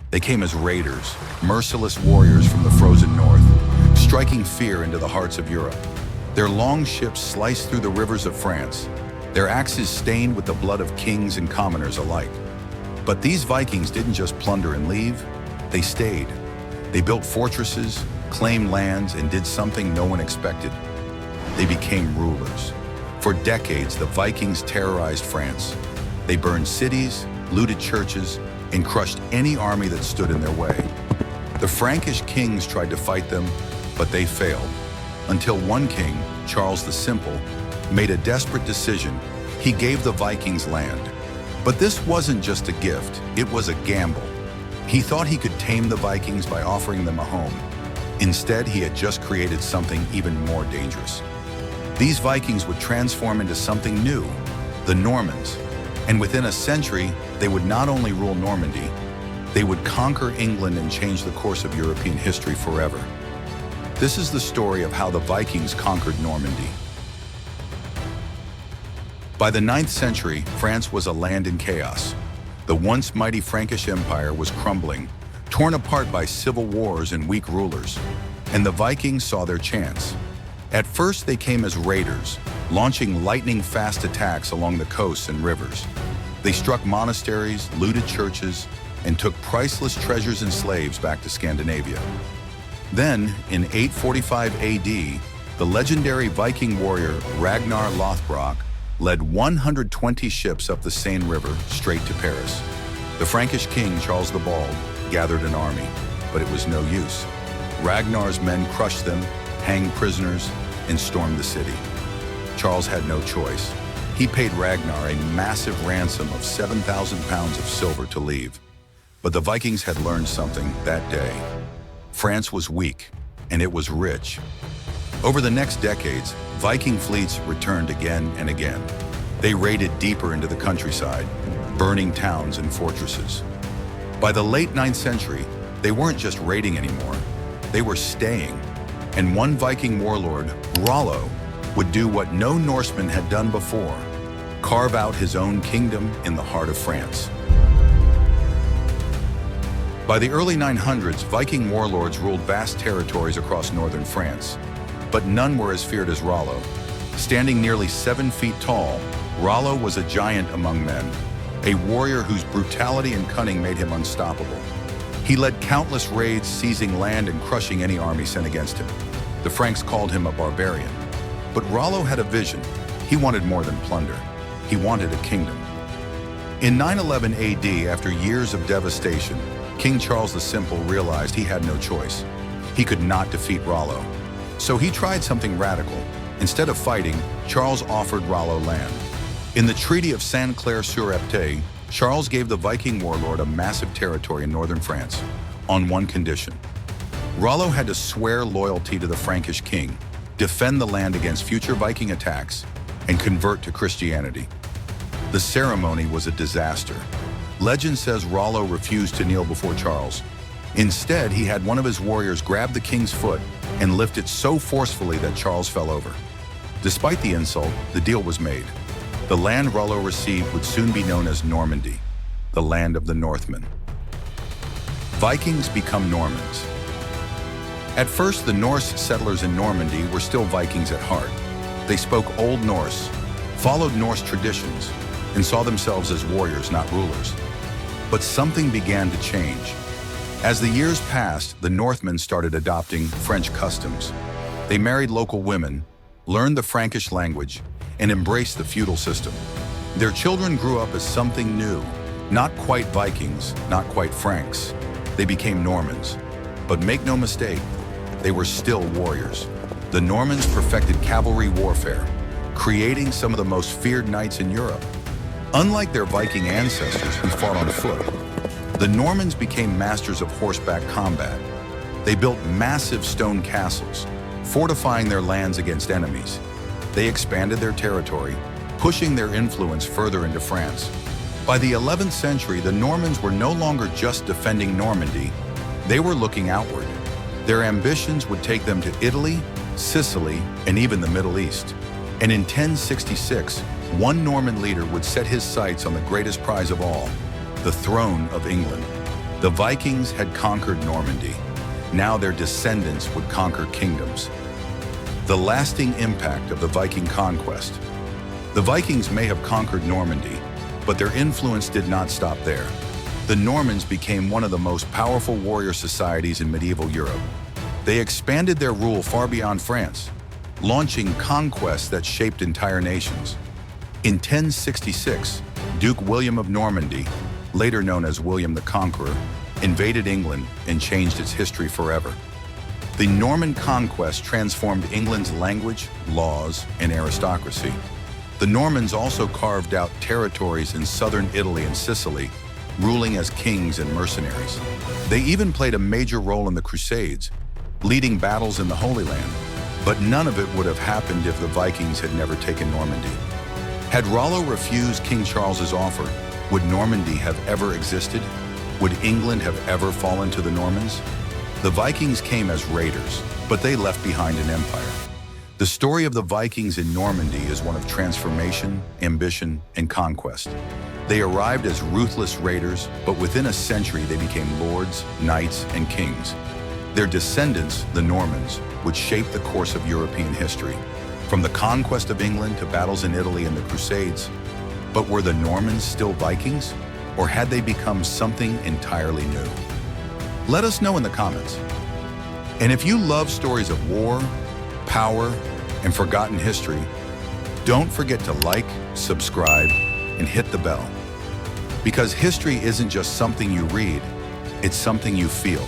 They came as raiders, merciless warriors from the frozen north, striking fear into the hearts of Europe. Their long ships sliced through the rivers of France, their axes stained with the blood of kings and commoners alike. But these Vikings didn't just plunder and leave, they stayed. They built fortresses, claimed lands, and did something no one expected. They became rulers. For decades, the Vikings terrorized France. They burned cities, looted churches, and crushed any army that stood in their way. The Frankish kings tried to fight them, but they failed. Until one king, Charles the Simple, made a desperate decision. He gave the Vikings land. But this wasn't just a gift, it was a gamble. He thought he could tame the Vikings by offering them a home. Instead, he had just created something even more dangerous. These Vikings would transform into something new, the Normans. And within a century, they would not only rule Normandy, they would conquer England and change the course of European history forever. This is the story of how the Vikings conquered Normandy. By the 9th century, France was a land in chaos. The once mighty Frankish Empire was crumbling, torn apart by civil wars and weak rulers, and the Vikings saw their chance. At first, they came as raiders, launching lightning-fast attacks along the coasts and rivers. They struck monasteries, looted churches, and took priceless treasures and slaves back to Scandinavia. Then, in 845 AD, the legendary Viking warrior Ragnar Lothbrok led 120 ships up the Seine River straight to Paris. The Frankish king, Charles the Bald, gathered an army, but it was no use. Ragnar's men crushed them, hanged prisoners, and stormed the city. Charles had no choice. He paid Ragnar a massive ransom of 7,000 pounds of silver to leave. But the Vikings had learned something that day. France was weak, and it was rich. Over the next decades, Viking fleets returned again and again. They raided deeper into the countryside, burning towns and fortresses. By the late 9th century, they weren't just raiding anymore, they were staying. And one Viking warlord, Rollo, would do what no Norseman had done before: carve out his own kingdom in the heart of France. By the early 900s, Viking warlords ruled vast territories across northern France, but none were as feared as Rollo. Standing nearly 7 feet tall, Rollo was a giant among men, a warrior whose brutality and cunning made him unstoppable. He led countless raids, seizing land and crushing any army sent against him. The Franks called him a barbarian. But Rollo had a vision. He wanted more than plunder. He wanted a kingdom. In 911 AD, after years of devastation, King Charles the Simple realized he had no choice. He could not defeat Rollo. So he tried something radical. Instead of fighting, Charles offered Rollo land. In the Treaty of Saint-Clair-sur-Epte, Charles gave the Viking warlord a massive territory in northern France, on one condition. Rollo had to swear loyalty to the Frankish king, defend the land against future Viking attacks, and convert to Christianity. The ceremony was a disaster. Legend says Rollo refused to kneel before Charles. Instead, he had one of his warriors grab the king's foot and lift it so forcefully that Charles fell over. Despite the insult, the deal was made. The land Rollo received would soon be known as Normandy, the land of the Northmen. Vikings become Normans. At first, the Norse settlers in Normandy were still Vikings at heart. They spoke Old Norse, followed Norse traditions, and saw themselves as warriors, not rulers. But something began to change. As the years passed, the Northmen started adopting French customs. They married local women, learned the Frankish language, and embraced the feudal system. Their children grew up as something new, not quite Vikings, not quite Franks. They became Normans. But make no mistake, they were still warriors. The Normans perfected cavalry warfare, creating some of the most feared knights in Europe. Unlike their Viking ancestors who fought on foot, the Normans became masters of horseback combat. They built massive stone castles, fortifying their lands against enemies. They expanded their territory, pushing their influence further into France. By the 11th century, the Normans were no longer just defending Normandy, they were looking outward. Their ambitions would take them to Italy, Sicily, and even the Middle East. And in 1066, one Norman leader would set his sights on the greatest prize of all, the throne of England. The Vikings had conquered Normandy. Now their descendants would conquer kingdoms. The lasting impact of the Viking conquest. The Vikings may have conquered Normandy, but their influence did not stop there. The Normans became one of the most powerful warrior societies in medieval Europe. They expanded their rule far beyond France, launching conquests that shaped entire nations. In 1066, Duke William of Normandy, later known as William the Conqueror, invaded England and changed its history forever. The Norman conquest transformed England's language, laws, and aristocracy. The Normans also carved out territories in southern Italy and Sicily, ruling as kings and mercenaries. They even played a major role in the Crusades, leading battles in the Holy Land. But none of it would have happened if the Vikings had never taken Normandy. Had Rollo refused King Charles's offer, would Normandy have ever existed? Would England have ever fallen to the Normans? The Vikings came as raiders, but they left behind an empire. The story of the Vikings in Normandy is one of transformation, ambition, and conquest. They arrived as ruthless raiders, but within a century they became lords, knights, and kings. Their descendants, the Normans, would shape the course of European history, from the conquest of England to battles in Italy and the Crusades. But were the Normans still Vikings, or had they become something entirely new? Let us know in the comments. And if you love stories of war, power, and forgotten history, don't forget to like, subscribe, and hit the bell. Because history isn't just something you read, it's something you feel.